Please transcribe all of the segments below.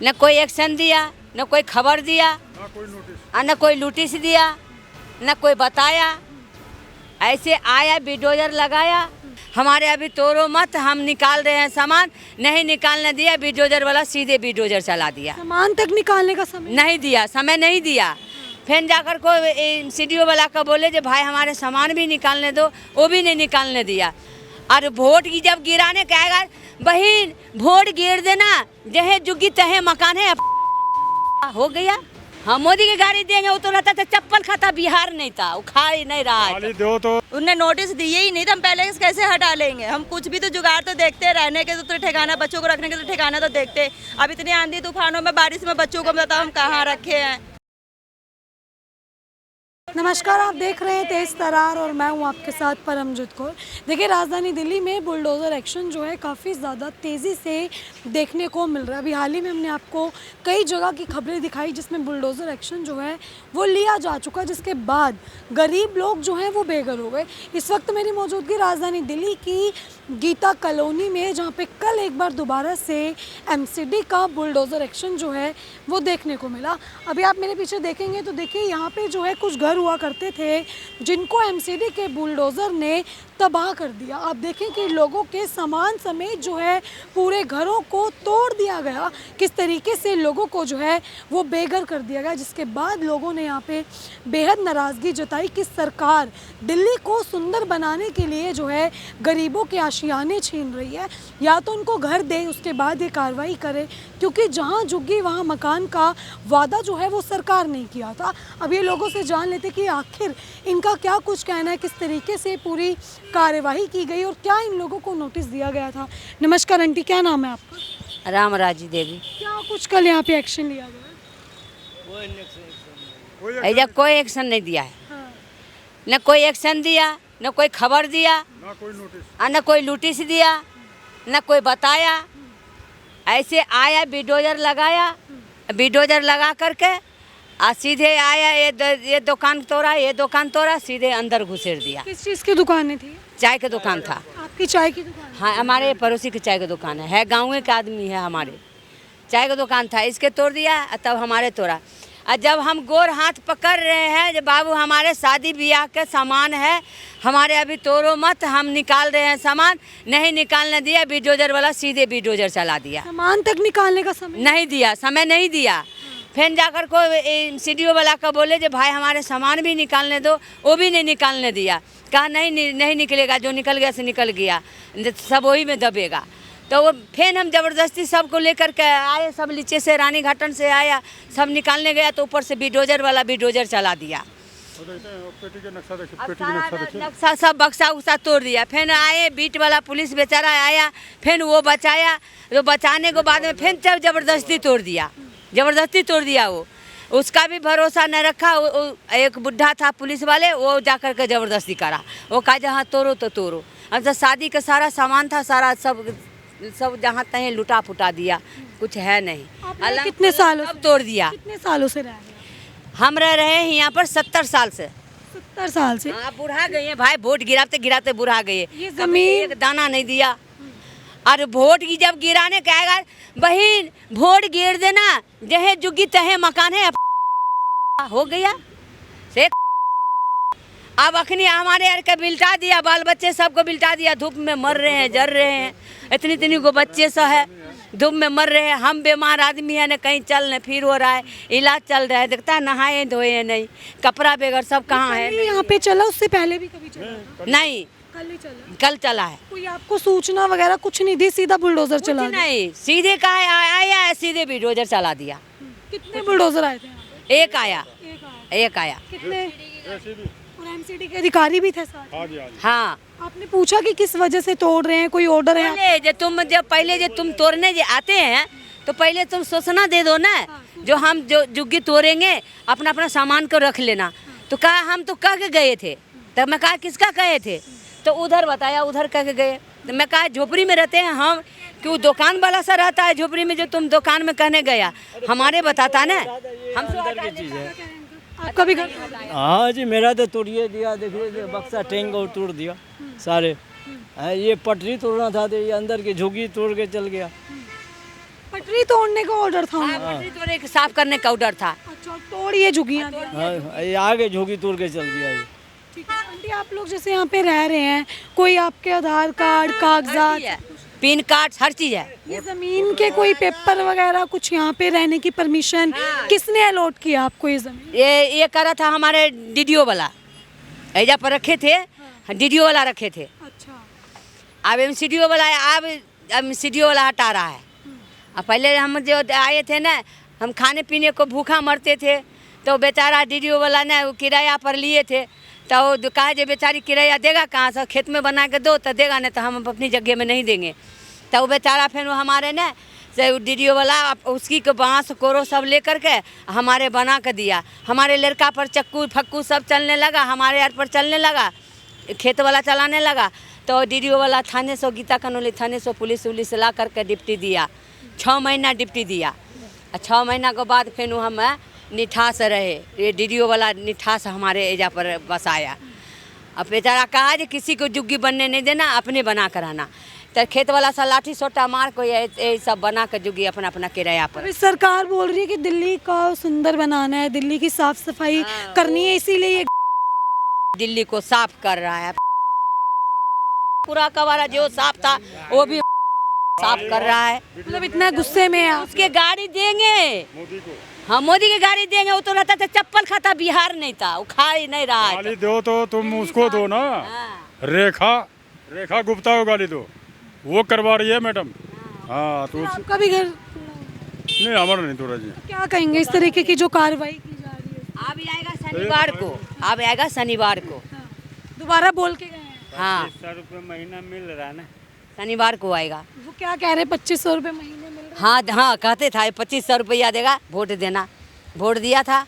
न कोई एक्शन दिया, न कोई खबर दिया, न कोई नोटिस दिया, न कोई बताया। ऐसे आया बिल्डोजर लगाया, हमारे अभी तोड़ो मत, हम निकाल रहे हैं सामान, नहीं निकालने दिया। बिल्डोजर वाला सीधे बिल्डोजर चला दिया, सामान तक निकालने का समय नहीं दिया, समय नहीं दिया। फिर जाकर को सीडीओ वाला का बोले जो भाई हमारे सामान भी निकालने दो, वो भी नहीं निकालने दिया। और वोट की जब गिराने कहेगा बहन वोट गिर देना, जहे जुगी तहे मकान है। हो गया, हम मोदी की गाड़ी देंगे, वो तो रहता था चप्पल खाता, बिहार नहीं था, वो खा ही नहीं रहा है। दो तो उनने नोटिस दिए ही नहीं तो हम पहले कैसे हटा लेंगे। हम कुछ भी तो जुगाड़ तो देखते, रहने के तो ठिकाना, बच्चों को रखने के तो ठिकाना तो देखते। अब इतनी आंधी तूफानों में, बारिश में बच्चों को बताओ हम कहाँ रखे हैं। नमस्कार, आप देख रहे हैं तेज तरार और मैं हूं आपके साथ परमजीत कौर। देखिए, राजधानी दिल्ली में बुलडोज़र एक्शन जो है काफ़ी ज़्यादा तेज़ी से देखने को मिल रहा है। अभी हाल ही में हमने आपको कई जगह की खबरें दिखाई जिसमें बुलडोज़र एक्शन जो है वो लिया जा चुका, जिसके बाद गरीब लोग जो हैं वो बेघर हो गए। इस वक्त मेरी मौजूदगी राजधानी दिल्ली की गीता कॉलोनी में, जहाँ पे कल एक बार दोबारा से एमसीडी का बुलडोज़र एक्शन जो है वो देखने को मिला। अभी आप मेरे पीछे देखेंगे तो देखिए यहाँ पे जो है कुछ घर हुआ करते थे जिनको एमसीडी के बुलडोज़र ने तबाह कर दिया। आप देखें कि लोगों के सामान समेत जो है पूरे घरों को तोड़ दिया गया, किस तरीके से लोगों को जो है वो बेघर कर दिया गया, जिसके बाद लोगों ने यहाँ पे बेहद नाराज़गी जताई कि सरकार दिल्ली को सुंदर बनाने के लिए जो है गरीबों के आशियाने छीन रही है। या तो उनको घर दे, उसके बाद ये कार्रवाई करे, क्योंकि जहाँ झुग्गी वहाँ मकान का वादा जो है वो सरकार ने किया था। अब ये लोगों से जान लेते कि आखिर इनका क्या कुछ कहना है, किस तरीके से पूरी कार्यवाही की गई और क्या इन लोगों को नोटिस दिया गया था। नमस्कार आंटी, क्या नाम है आपका? रामराजी देवी। क्या कुछ कल यहाँ पे एक्शन लिया गया? ऐसा कोई एक्शन नहीं दिया है, हाँ। न कोई एक्शन दिया, न कोई खबर दिया, न कोई नोटिस दिया, न कोई बताया। ऐसे आया बिल्डोजर लगाया, बिल्डोजर लगा करके सीधे आया, ये दुकान तोड़ा, ये दुकान तोड़ा, सीधे अंदर घुसेड़ दिया। किस चीज़ की दुकान थी? चाय की दुकान था। आपकी चाय की दुकान? हाँ, हमारे पड़ोसी की चाय की दुकान है गाँव के आदमी है, हमारे चाय की दुकान था, इसके तोड़ दिया, तब हमारे तोड़ा। और जब हम गोर हाथ पकड़ रहे हैं जो बाबू हमारे शादी ब्याह के सामान है, हमारे अभी तोड़ो मत, हम निकाल रहे हैं सामान, नहीं निकालने दिया। बिल्डोजर वाला सीधे बिल्डोजर चला दिया, सामान तक निकालने का समय नहीं दिया, समय नहीं दिया। फिर जाकर को सीडीओ वाला का बोले जो भाई हमारे सामान भी निकालने दो, वो भी नहीं निकालने दिया। कहा नहीं निकलेगा, जो निकल गया से निकल गया, सब वही में दबेगा। तो वो फिर हम ज़बरदस्ती सबको लेकर के आए, सब नीचे से रानी घाटन से आया, सब निकालने गया तो ऊपर से बिल्डोजर वाला बिल्डोजर चला दिया। नक्शा सब बक्सा उक्सा तोड़ दिया। फिर आए बीट वाला पुलिस बेचारा आया, फिर वो बचाया, तो बचाने के बाद में फिर जब ज़बरदस्ती तोड़ दिया, ज़बरदस्ती तोड़ दिया। वो उसका भी भरोसा न रखा। एक बुढ़ा था पुलिस वाले, वो जाकर के ज़बरदस्ती करा, वो कहा जहाँ तोड़ो तो तोड़ो। अब तो शादी का सारा सामान था, सारा सब जहाँ तहीं लुटा पुटा दिया, कुछ है नहीं। आपने कितने सालों सब तोड़ दिया। कितने सालों से रह रहे हैं? हम रह रहे हैं यहाँ पर 70 साल से। 70 साल से? हाँ, बुढ़ा गए हैं भाई, वोट गिराते गिराते बुढ़ा गए। ये जमीन एक दाना नहीं दिया। और वोट की जब गिराने कहेगा बहन वोट गिर देना, जहे जुगी तहे मकान है। हो गया से अब अखनी हमारे यार के बिल्टा दिया, बाल बच्चे सबको बिल्टा दिया, धूप में मर रहे हैं, जर रहे हैं। इतनी को बच्चे सब है, धूप में मर रहे हैं। हम बीमार आदमी है, न कहीं चल न फिर हो रहा है, इलाज चल रहा है, देखता है नहाए धोए नहीं, कपड़ा बेगर सब कहाँ है। यहाँ पे चला, उससे पहले भी कभी चला था? नहीं, कल ही चला। कल चला है। कोई आपको सूचना वगैरह कुछ नहीं दी, सीधा बुलडोजर चला कुछ दिया? नहीं, सीधे कहा आया, सीधे बिल्डोजर चला दिया। कितने बुलडोजर आए थे यहाँ पे? एक आया, एक आया। कितने? और एमसीडी के अधिकारी भी थे साथ? हाँ, आपने पूछा कि किस वजह से तोड़ रहे हैं, कोई ऑर्डर है? पहले जब तुम तोड़ने आते हैं तो पहले तुम सूचना दे दो ना, जो हम जो जुग्गी तोड़ेंगे अपना अपना सामान को रख लेना। तो कहा हम तो कह के गए थे, तब मैं कहा किसका कहे थे, तो उधर बताया, उधर कह के गए। तो मैं कहा झोपड़ी में रहते हैं हम, क्यों दुकान वाला सा रहता है झोपड़ी में, जो तुम दुकान में कहने गया हमारे बताता ना। हम आपका भी घर? हाँ जी, मेरा तो तोड़िए दिया, देखिए बक्सा टेंग और तोड़ दिया सारे। ये पटरी तोड़ना था तो ये अंदर की झुग्गी तोड़ के चल गया। पटरी तोड़ने का ऑर्डर था उनका। पटरी तोड़े साफ करने का ऑर्डर था। अच्छा, तोड़िए झुग्गियाँ। हाँ, ये आगे झोंकी तोड़ के चल दिया ये। ठीक है आंटी, आप लोग जैसे यहाँ पे रह रहे हैं, कोई आपके आधार कार्ड, कागजात, पिन कार्ड हर चीज है। ये जमीन के कोई पेपर वगैरह कुछ, यहाँ पे रहने की परमिशन किसने अलॉट किया आपको ये जमीन? ये करा था हमारे डीडीओ वाला, ऐजा पर रखे थे, डीडीओ वाला रखे थे। अच्छा, अब एमसीडीओ वाला है, अब एमसीडीओ वाला हटा रहा है। अब पहले हम जो आए थे ना, हम खाने पीने को भूखा मरते थे, तो बेचारा डीडीओ वाला ने वो किराया पर लिए थे, तो वो कहा जो बेचारी किराया देगा कहाँ से, खेत में बना के दो तो देगा, नहीं तो हम अपनी जगह में नहीं देंगे। तो वो बेचारा फिर वो हमारे ने से डीडीओ वाला उसकी को बाँस कोरो सब लेकर के हमारे बना के दिया। हमारे लड़का पर चक्कू फक्कू सब चलने लगा, हमारे यार पर चलने लगा, खेत वाला चलाने लगा। तो डीडीओ वाला थाने से, गीता कनौली थाने से पुलिस उलिस ला करके डिप्टी दिया, 6 महीना डिप्टी दिया। 6 महीना के बाद फिर हम निठास रहे, ये डीडीओ वाला निठास हमारे एजा पर बसाया। अब बेचारा कहा कि किसी को जुग्गी बनने नहीं देना, अपने बना कर आना। तो खेत वाला सा लाठी सोटा मार को ये सब बना कर जुग्गी अपना अपना किराया पर। अभी सरकार बोल रही है कि दिल्ली का सुंदर बनाना है, दिल्ली की साफ सफाई करनी है, इसीलिए ये दिल्ली को साफ कर रहा है। पूरा कबाड़ा जो साफ था वो भी साफ कर रहा है। मतलब इतना गुस्से में है आप। उसके गाड़ी देंगे, हाँ मोदी की गाड़ी देंगे। वो तो रहता था चप्पल खाता, बिहार नहीं था, वो खा ही नहीं रहा है। गाली दो तो तुम उसको दो ना, रेखा गुप्ता को गाली दो, वो करवा रही है मैडम। हाँ तो आपका भी घर नहीं, हमारा नहीं तोड़ा जी। क्या कहेंगे इस तरीके की जो कार्रवाई की जा रही है? अब आएगा शनिवार को, अब आएगा शनिवार को। दोबारा बोल के गए हैं, हाँ 2500 रुपये महीना मिल रहा है ना। शनिवार को आएगा। वो क्या कह रहे हैं 2500 रुपये महीने मिल रहे हाँ हाँ कहते था 2500 रुपया देगा, वोट देना, वोट दिया था।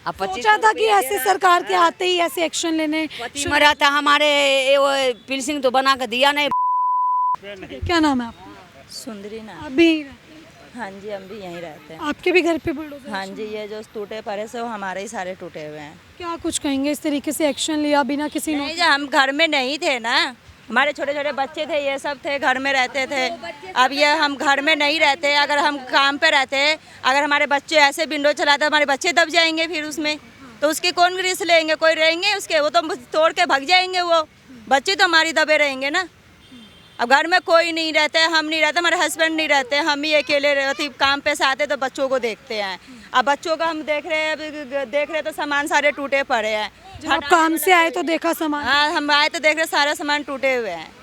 अब हैं? सोचा था कि ऐसे सरकार के आते ही ऐसे एक्शन लेने। पति मरा था हमारे, वो पिलसिंग तो बना के दिया नहीं। क्या नाम है आपका? सुंदरी ना। आप भी यहीं रहते हैं? हाँ जी, हम भी यहीं रहते हैं। आपके भी घर पे बुलडोजर? हाँ जी, ये जो टूटे पड़े से वो हमारे ही सारे टूटे हुए हैं। क्या कुछ कहेंगे इस तरीके से एक्शन लिया बिना किसी नहीं, जो हम घर में नहीं थे ना, हमारे छोटे छोटे बच्चे थे, ये सब थे, घर में रहते थे। अब ये हम घर में नहीं रहते, अगर हम काम पे रहते, अगर हमारे बच्चे ऐसे विंडो चलाते हमारे बच्चे दब जाएंगे, फिर उसमें तो उसकी कौन रिस्क लेंगे? कोई रहेंगे उसके, वो तो तोड़ के भाग जाएंगे, वो बच्चे तो हमारी दबे रहेंगे ना। अब घर में कोई नहीं रहते, हम नहीं रहते, हमारे हस्बैंड नहीं रहते, हम ही अकेले रहते, काम पे से आते तो बच्चों को देखते हैं। अब बच्चों का हम देख रहे हैं तो सामान सारे टूटे पड़े हैं। जब आप काम से आए तो देखा सामान? हाँ, हम आए तो देख रहे सारा सामान टूटे हुए हैं।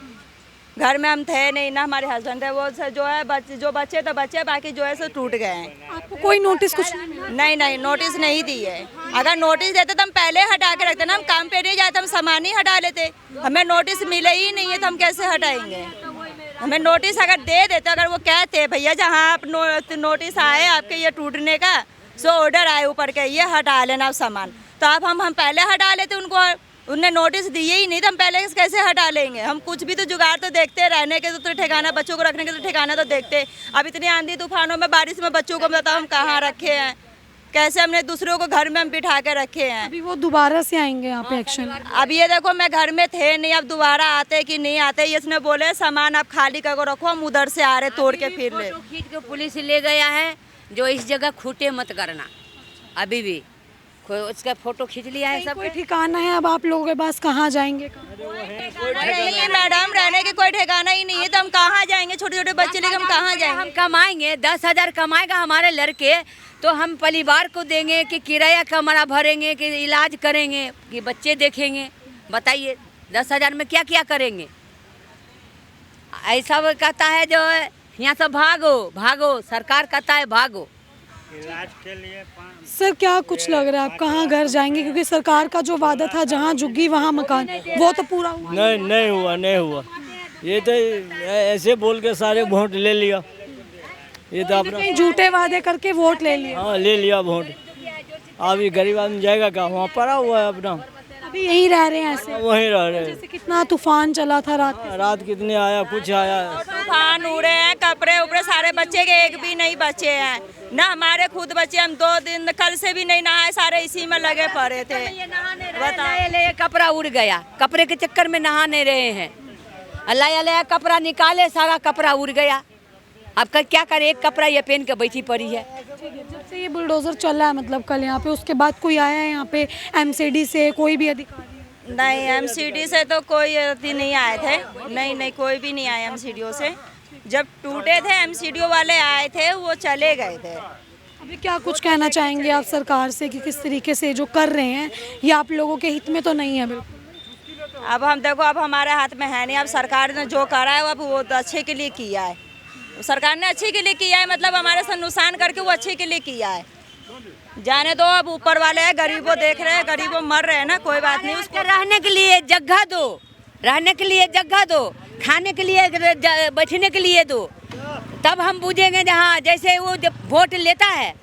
घर में हम थे नहीं ना, हमारे हस्बैंड थे, वो जो है जो बच्चे तो बच्चे, बाकी जो है सो टूट गए हैं। आपको कोई नोटिस कुछ नहीं मिला? नहीं, नोटिस नहीं दी है। अगर नोटिस देते तो हम पहले हटा के रखते ना, हम काम पे नहीं जाते, हम सामान ही हटा लेते। हमें नोटिस मिले ही नहीं है तो हम कैसे हटाएंगे? हमें नोटिस अगर दे देते, अगर वो कहते भैया जहाँ आप नोटिस आए आपके ये टूटने का, सो ऑर्डर आए ऊपर के, ये हटा लेना सामान, तो अब हम पहले हटा लेते उनको। उनने नोटिस दिए ही नहीं तो हम पहले कैसे हटा लेंगे? हम कुछ भी तो जुगाड़ तो देखते, रहने के तो ठिकाना, बच्चों को रखने के तो ठिकाना तो देखते। अब इतनी आंधी तूफानों में, बारिश में बच्चों को बताओ हम कहाँ रखे हैं, कैसे हमने दूसरों को घर में हम बिठा के रखे हैं। अभी वो दोबारा से आएंगे यहाँ पे एक्शन? अब ये देखो, मैं घर में थे नहीं, अब दोबारा आते कि नहीं आते, इसने बोले सामान आप खाली करके रखो, हम उधर से आ रहे तोड़ के फिर ले। फोटो खींच के पुलिस ले गया है, जो इस जगह खूटे मत करना। अभी भी उसका फोटो खींच लिया है सब। कोई ठिकाना है अब आप लोगों के पास? कहाँ जाएंगे? नहीं है मैडम, रहने के कोई ठिकाना ही नहीं है, तो हम कहाँ जाएंगे? छोटे छोटे बच्चे लेकर हम कहाँ जाएंगे? हम कमाएंगे, 10,000 कमाएगा हमारे लड़के, तो हम परिवार को देंगे कि किराया कमरा भरेंगे, कि इलाज करेंगे, कि बच्चे देखेंगे? बताइए 10,000 में क्या क्या करेंगे? ऐसा वो कहता है जो यहाँ से भागो भागो, सरकार कहता है भागो। इलाज के लिए सर क्या कुछ लग रहा है आप कहाँ घर जाएंगे? क्योंकि सरकार का जो वादा था जहाँ झुग्गी वहाँ मकान, वो तो पूरा हुआ नहीं हुआ। ये तो ऐसे बोल के सारे वोट ले लिया, ये तो अपना कहीं झूठे वादे करके वोट ले लिए। हाँ ले लिया वोट। अब ये गरीब आदमी जाएगा कहाँ? वहाँ पड़ा हुआ है अपना, अभी यहीं रह रहे हैं ऐसे? वहीं रह रहे हैं। जैसे कितना तूफान चला था रात कितने आया, कुछ आया। तूफान उड़े हैं, कपड़े उपड़े सारे बच्चे के एक भी नहीं बचे हैं ना, हमारे खुद बच्चे, हम 2 दिन कल से भी नहीं नहाए, सारे इसी में लगे पड़े थे। बताइए कपड़ा उड़ गया, कपड़े के चक्कर में नहा नहीं रहे हैं। अल्लाह अल्लाह कपड़ा निकाले, सारा कपड़ा उड़ गया। अब क्या करे, एक कपड़ा ये पहन के बैठी पड़ी है। जब से ये बुलडोज़र चला है मतलब कल यहाँ पे, उसके बाद कोई आया है यहाँ पे एमसीडी से, कोई भी अधिकारी? नहीं, एमसीडी से तो कोई नहीं आए थे। नहीं, कोई भी नहीं आया एमसीडीओ से। जब टूटे थे एमसीडीओ वाले आए थे, वो चले गए थे। अभी क्या कुछ कहना चाहेंगे आप सरकार से कि किस तरीके से जो कर रहे हैं ये आप लोगों के हित में तो नहीं है? बिल्कुल। अब हम देखो, अब हमारे हाथ में है नहीं। अब सरकार ने जो करा है अब वो तो अच्छे के लिए किया है। सरकार ने अच्छे के लिए किया है, मतलब हमारे से नुकसान करके वो अच्छे के लिए किया है। जाने दो, अब ऊपर वाले हैं, गरीबों देख रहे हैं, गरीबों मर रहे हैं ना, कोई बात नहीं। उसको रहने के लिए जगह दो, रहने के लिए जगह दो, खाने के लिए बैठने के लिए दो, तब हम बुझेंगे। जहाँ जैसे वो जब वोट लेता है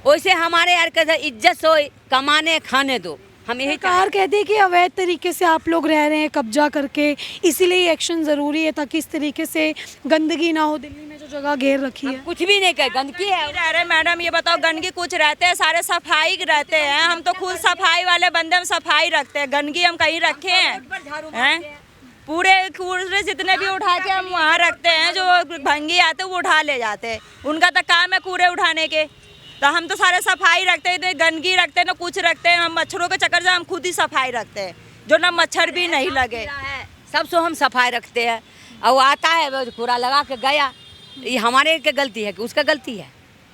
वैसे हमारे यार का इज्जत से कमाने खाने दो। हम यही सरकार कहती है कि अवैध तरीके से आप लोग रह रहे हैं कब्जा करके, इसीलिए एक्शन ज़रूरी है ताकि इस तरीके से गंदगी ना हो दिल्ली में जो जगह घेर रखी है। कुछ भी नहीं कहे, गंदगी है। अरे मैडम, ये बताओ, गंदगी कुछ रहते हैं? सारे सफाई रहते हैं। हम तो खुद सफाई वाले बंदे, हम सफाई रखते हैं। गंदगी हम कहीं रखे हैं? पूरे कूड़े जितने भी उठा के हम वहाँ रखते हैं। जो भंगी आते हैं वो उठा ले जाते हैं, उनका तो काम है कूड़े उठाने के। तो हम तो सारे सफाई रखते हैं, इतने गंदगी रखते हैं ना कुछ रखते हैं। हम मच्छरों के चक्कर से हम खुद ही सफाई रखते हैं, जो ना मच्छर भी नहीं लगे। सब सो हम सफाई रखते हैं। और वो आता है कूड़ा लगा के गया, ये हमारे की गलती है कि उसका गलती है?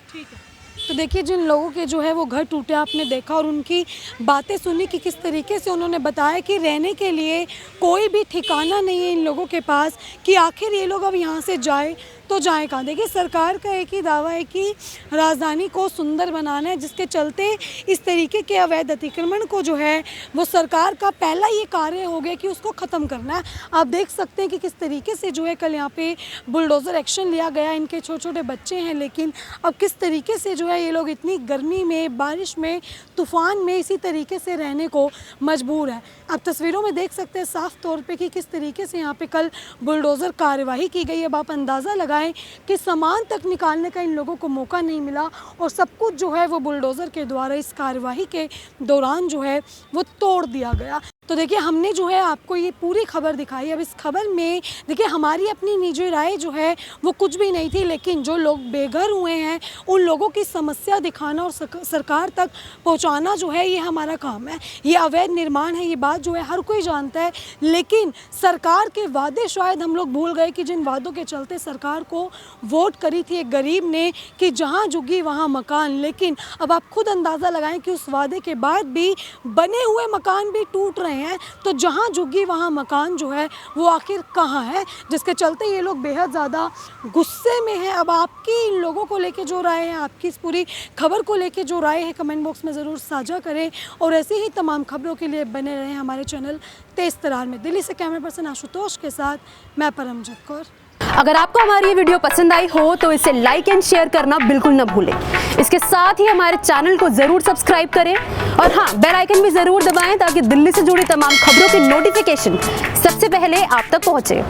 ठीक है। तो देखिए, जिन लोगों के जो है वो घर टूटे आपने देखा और उनकी बातें सुनी कि किस तरीके से उन्होंने बताया कि रहने के लिए कोई भी ठिकाना नहीं है इन लोगों के पास, कि आखिर ये लोग अब यहाँ से जाए तो जाए कहाँ। देखिए, सरकार का एक ही दावा है कि राजधानी को सुंदर बनाना है, जिसके चलते इस तरीके के अवैध अतिक्रमण को जो है वो सरकार का पहला ये कार्य हो गया कि उसको ख़त्म करना है। आप देख सकते हैं कि किस तरीके से जो है कल यहाँ पे बुलडोज़र एक्शन लिया गया। इनके छोटे छोटे बच्चे हैं, लेकिन अब किस तरीके से जो है ये लोग इतनी गर्मी में, बारिश में, तूफ़ान में इसी तरीके से रहने को मजबूर है। आप तस्वीरों में देख सकते हैं साफ़ तौर पे कि किस तरीके से यहाँ पे कल बुलडोज़र कार्यवाही की गई। अब आप अंदाज़ा लगाएं कि सामान तक निकालने का इन लोगों को मौका नहीं मिला और सब कुछ जो है वो बुलडोज़र के द्वारा इस कार्यवाही के दौरान जो है वो तोड़ दिया गया। तो देखिए, हमने जो है आपको ये पूरी खबर दिखाई। अब इस खबर में देखिए हमारी अपनी निजी राय जो है वो कुछ भी नहीं थी, लेकिन जो लोग बेघर हुए हैं उन लोगों की समस्या दिखाना और सरकार तक पहुंचाना जो है ये हमारा काम है। ये अवैध निर्माण है, ये बात जो है हर कोई जानता है, लेकिन सरकार के वादे शायद हम लोग भूल गए कि जिन वादों के चलते सरकार को वोट करी थी एक गरीब ने कि जहाँ झुग्गी वहाँ मकान। लेकिन अब आप खुद अंदाज़ा लगाएं कि उस वादे के बाद भी बने हुए मकान भी टूट रहे हैं, तो जहाँ झुग्गी वहाँ मकान जो है वो आखिर कहाँ है, जिसके चलते ये लोग बेहद ज़्यादा गुस्से में हैं। अब आपकी इन लोगों को लेके जो राय है, आपकी इस पूरी खबर को लेके जो राय है, कमेंट बॉक्स में ज़रूर साझा करें और ऐसे ही तमाम खबरों के लिए बने रहें हमारे चैनल तेज़ तरार में। दिल्ली से कैमरा पर्सन आशुतोष के साथ मैं परमजीत कौर। अगर आपको हमारी ये वीडियो पसंद आई हो तो इसे लाइक एंड शेयर करना बिल्कुल ना भूलें। इसके साथ ही हमारे चैनल को जरूर सब्सक्राइब करें और हाँ, बेल आइकन भी जरूर दबाएं ताकि दिल्ली से जुड़ी तमाम खबरों की नोटिफिकेशन सबसे पहले आप तक पहुंचे।